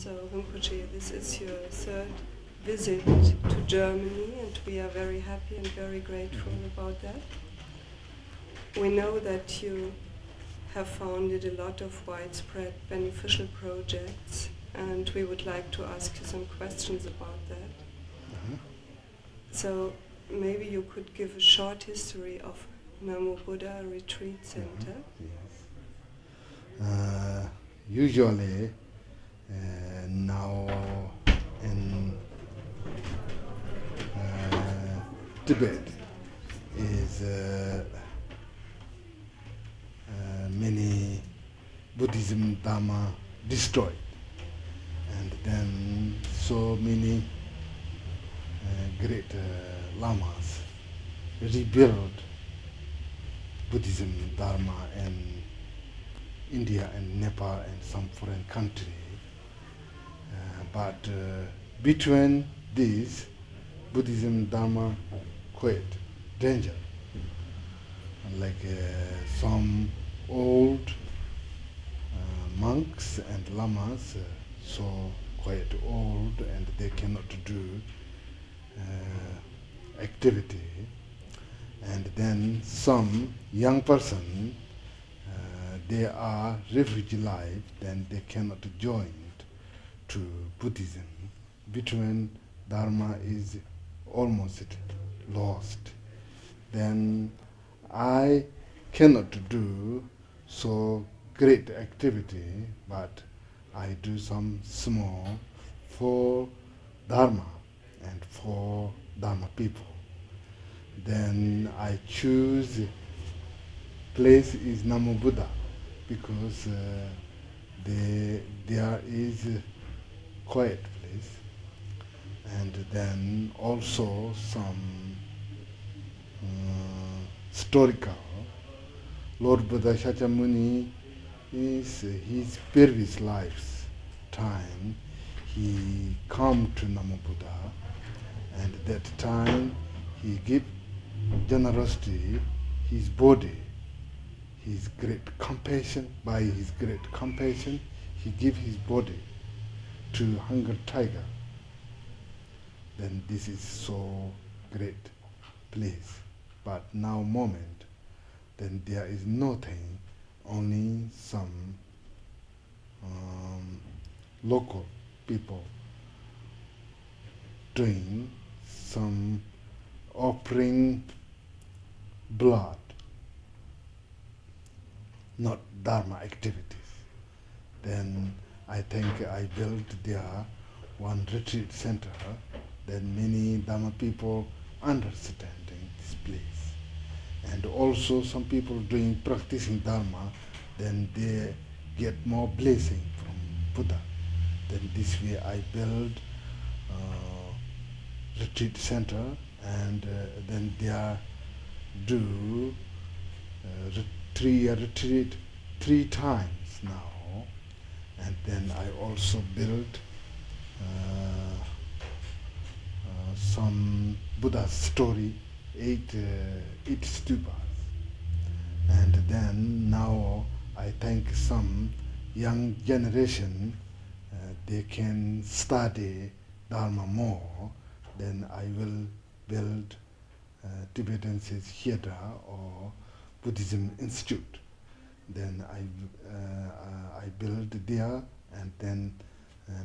So, Rinpoche, this is your third visit to Germany, and we are very happy and very grateful about that. We know that you have founded a lot of widespread beneficial projects, and we would like to ask you some questions about that. So maybe you could give a short history of Namo Buddha Retreat Center. Yes. Usually now in Tibet is many Buddhism Dharma destroyed, and then so many great lamas rebuild Buddhism Dharma in India and Nepal and some foreign country. But between these, Buddhism Dharma quite danger. Like some old monks and lamas, so quite old and they cannot do activity. And then some young person, they are refugee life, then they cannot join to Buddhism. Between Dharma is almost lost. Then I cannot do so great activity, but I do some small for Dharma and for Dharma people. Then I choose place is Namo Buddha because there is a quiet place, and then also some historical. Lord Buddha Shakyamuni is his previous life's time. He come to Namo Buddha, and that time he give generosity, his body, his great compassion. By his great compassion, he give his body to hunger tiger. Then this is so great place. But now moment, then there is nothing, only some local people doing some offering blood, not Dharma activities. Then I think I built there one retreat center, then many Dharma people understanding this place. And also some people doing practicing Dharma, then they get more blessing from Buddha. Then this way I build retreat center, and then they do retreat 3 times now. And then I also built some Buddha story, 8 stupas. And then now I think some young generation, they can study Dharma more. Then I will build Tibetan says Shedra or Buddhism Institute. Then I build there, and then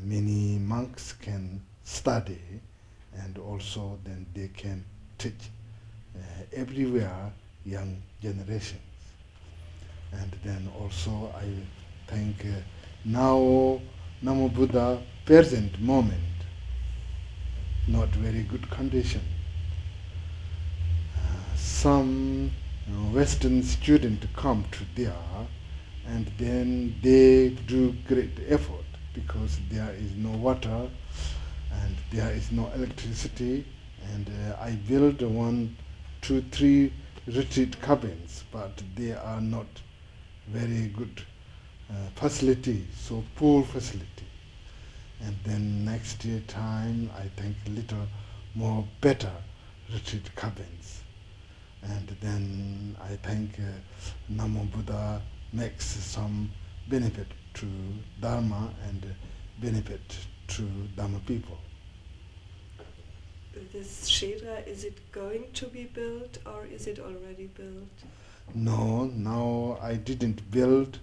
many monks can study, and also then they can teach everywhere young generations. And then also I think now Namo Buddha present moment, not very good condition. Some Western students come to there, and then they do great effort because there is no water and there is no electricity. And I build 1, 2, 3 retreat cabins, but they are not very good facility, so poor facility. And then next year time, I think a little more better retreat cabins. And then I think Namo Buddha makes some benefit to Dharma and benefit to Dhamma people. This Shedra, is it going to be built or is it already built? No, now I didn't build.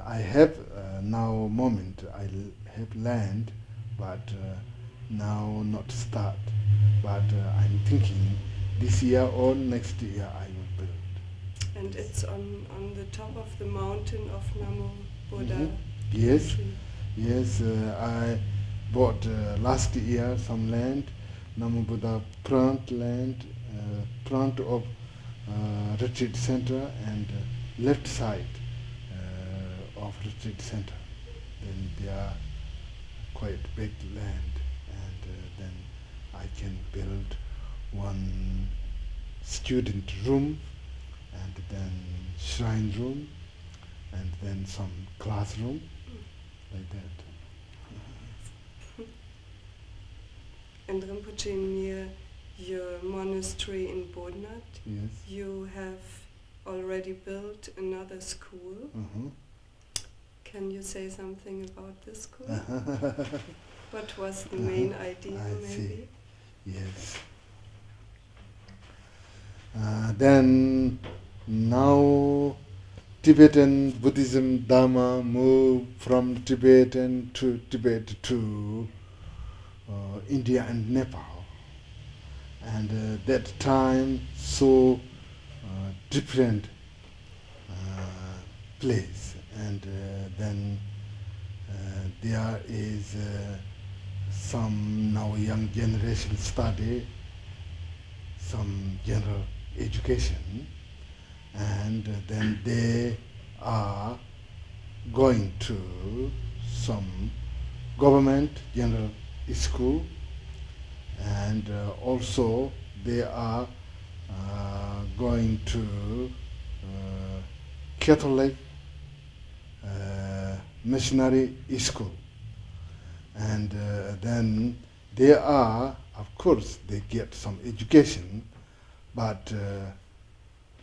I have now moment I have land, but now not start. But I'm thinking this year or next year I will build. And it's on the top of the mountain of Namo Buddha. Mhm. Yes, Tree. yes. I bought last year some land, Namo Buddha front land, front of retreat center and left side of retreat center. Then there are quite big land, and then I can build one student room, and then shrine room, and then some classroom, like that. And Rinpoche, near your monastery in Bodhnath, Yes. you have already built another school. Can you say something about this school? What was the main idea, I maybe? see. Yes. Then now Tibetan Buddhism Dharma moved from Tibetan to Tibet to India and Nepal. And that time so different place. And then there is some now young generation study some general education, and then they are going to some government general school, and also they are going to Catholic missionary school. And then they are, of course, they get some education, but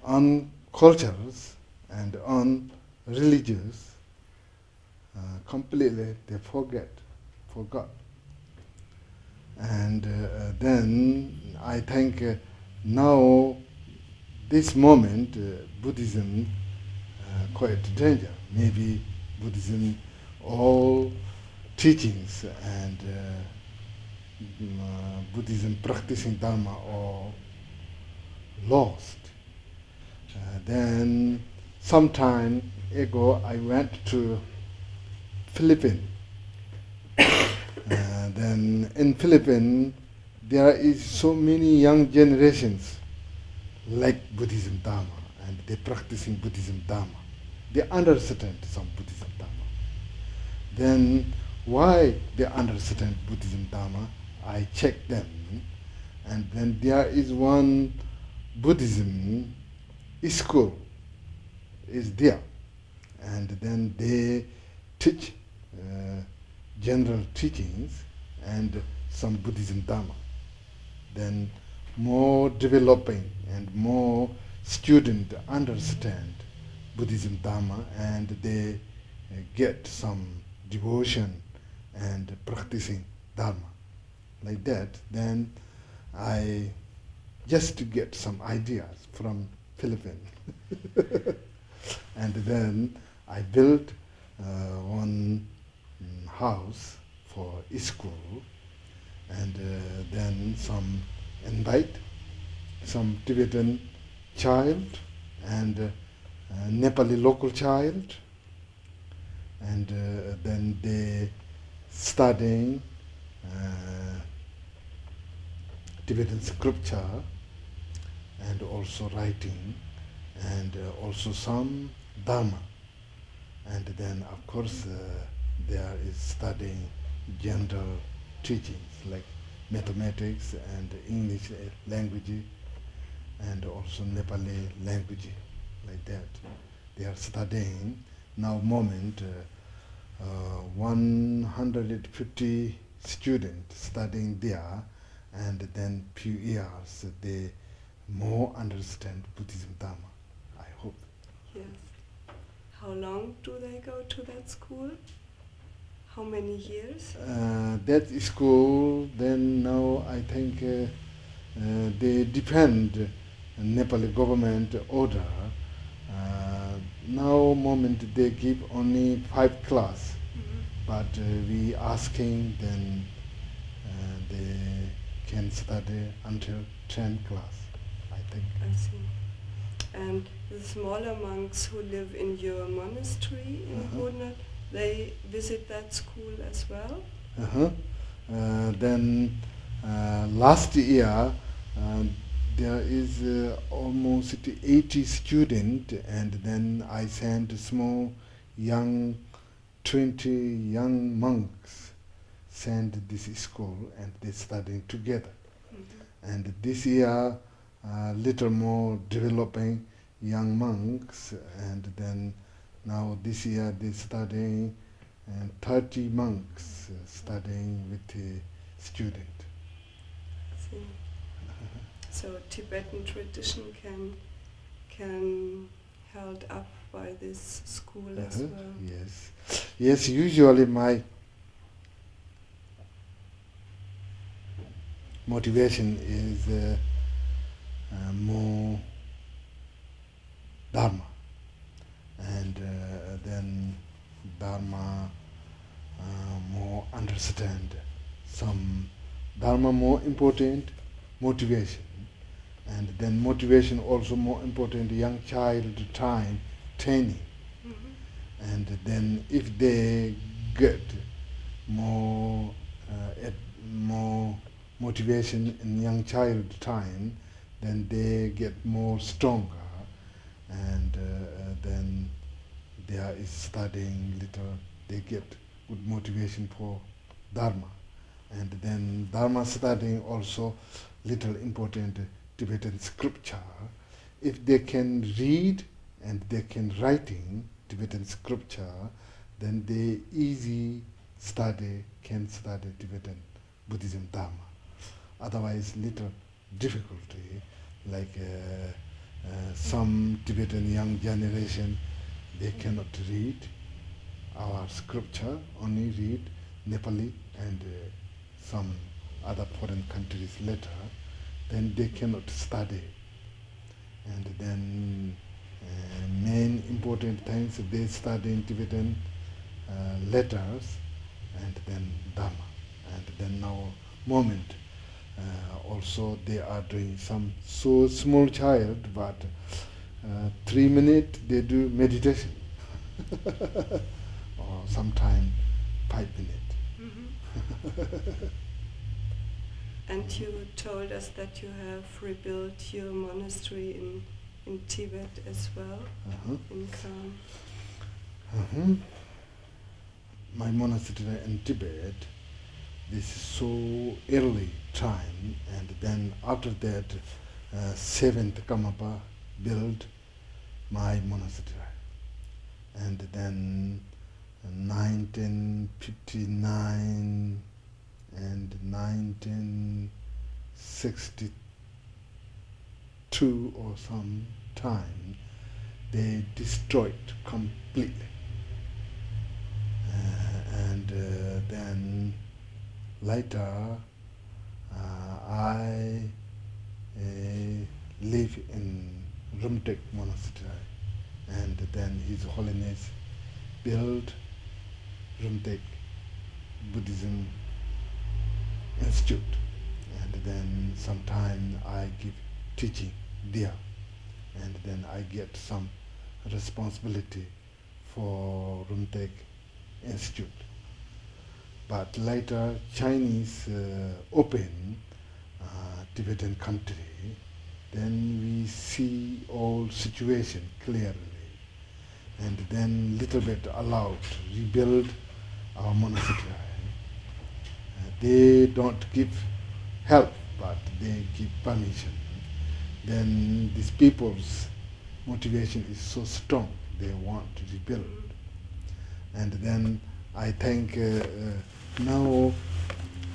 on cultures and on religious, completely they forgot. And then I think now, this moment, Buddhism quite danger. Maybe Buddhism, all teachings and Buddhism practicing Dharma are lost. Then some time ago I went to Philippines. Then in Philippines there is so many young generations like Buddhism Dharma, and they practicing Buddhism Dharma. They understand some Buddhism Dharma. Then why they understand Buddhism Dharma, I checked them, and then there is one Buddhism school is there, and then they teach general teachings and some Buddhism Dharma. Then more developing and more students understand Buddhism Dharma, and they get some devotion and practicing Dharma. Like that, then I just to get some ideas from Philippines. And then I built one house for school, and then some invite some Tibetan child and Nepali local child, and then they studying Tibetan scripture and also writing, and also some Dharma. And then of course there is studying general teachings like mathematics and English language, and also Nepali language, like that. They are studying now moment 150 students studying there, and then few years they more understand Buddhism Dharma, I hope. Yes. How long do they go to that school? how many years? That school, then now I think they depend Nepali government order. Now moment they give only 5 class, but we asking then they can study until 10 class, I think. I see. And the smaller monks who live in your monastery in Bodhnath, they visit that school as well? Then last year there is almost 80 students, and then I sent small young 20 young monks sent this school, and they studying together. And this year little more developing young monks, and then now this year they studying 30 monks studying with the student. See. So Tibetan tradition can held up by this school as well. Yes. Yes, usually my motivation is more Dharma, and then Dharma more understand some Dharma more important motivation, and then motivation also more important young child time training, and then if they get more more motivation in young child time, then they get more stronger, and then there is studying little, they get good motivation for Dharma, and then Dharma studying also little important Tibetan scripture. If they can read and they can writing Tibetan scripture, then they easy can study Tibetan Buddhism Dharma. Otherwise little difficulty, like some Tibetan young generation, they cannot read our scripture, only read Nepali and some other foreign countries letter, then they cannot study. And then main important things, they study in Tibetan letters, and then Dharma. And then now moment also they are doing some so small child, but 3 minutes they do meditation or sometime 5 minutes. And you told us that you have rebuilt your monastery in Tibet as well, in Kham. My monastery in Tibet, this is so early time, and then after that 7th Karmapa built my monastery, and then 1959 and 1962 or some time they destroyed completely, and then later I live in Rinpoche Monastery, and then His Holiness built Rinpoche Buddhism Institute, and then sometime I give teaching there, and then I get some responsibility for Rinpoche Institute. But later Chinese open Tibetan country, then we see all situation clearly, and then little bit allowed to rebuild our monastery. They don't give help, but they give permission. Then these people's motivation is so strong, they want to rebuild. And then I think now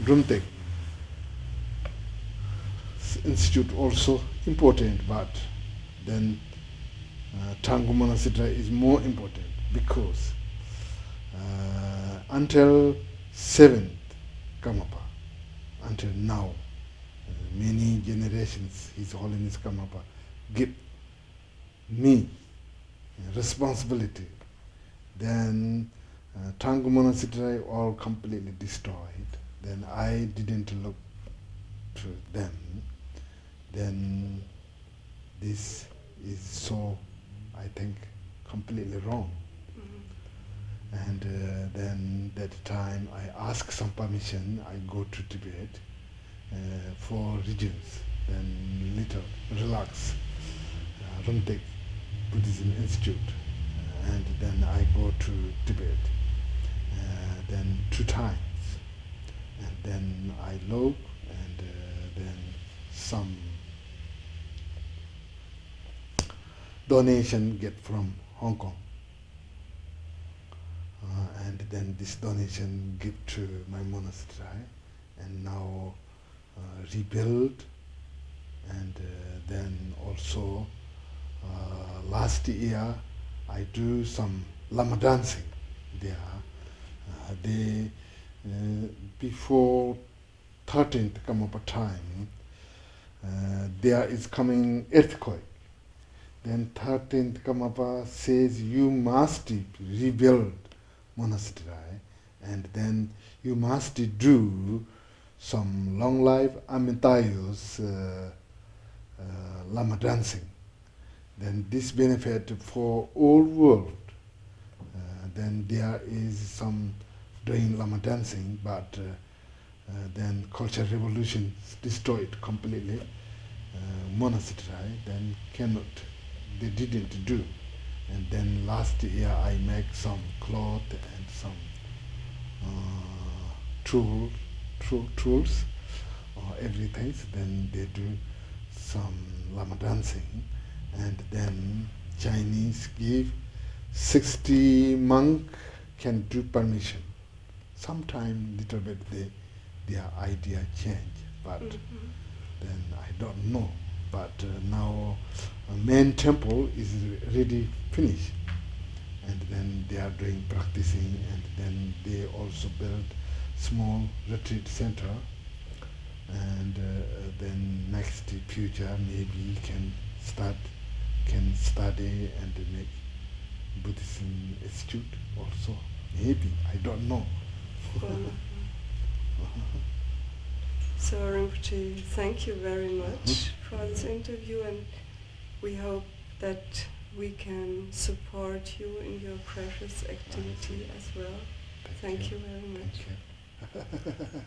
Rinpoche Institute also important, but then Thrangu Monastery is more important, because until 7th Karmapa, until now. Many generations, His Holiness Karmapa give me responsibility. Then Thrangu Monastery all completely destroyed. Then I didn't look to them. Then this is so, I think, completely wrong. And then that time I ask some permission, I go to Tibet for regions, then little relax, Rumtek Buddhism Institute, and then I go to Tibet, then 2 times, and then I look, and then some donation get from Hong Kong. And then this donation give to my monastery, and now rebuild, and then also last year I do some Lama dancing there. They before 13th Karmapa time, there is coming earthquake. Then 13th Karmapa says you must rebuild monastery, and then you must do some long life Amitayos Lama dancing. Then this benefit for all world. Then there is some doing Lama dancing, but then cultural revolution destroyed completely monastery. Then cannot, they didn't do. And then last year I make some cloth and some tools, everything. Then they do some Lama dancing, and then Chinese give 60 monk can do permission. Sometime little bit their idea change, but then I don't know. But now main temple is ready finished, and then they are doing practicing, and then they also build small retreat center, and then next future maybe can study and make Buddhism institute also. Maybe, I don't know. So Rinpoche, thank you very much for this interview, and we hope that we can support you in your precious activity as well. Thank you very much. Thank you.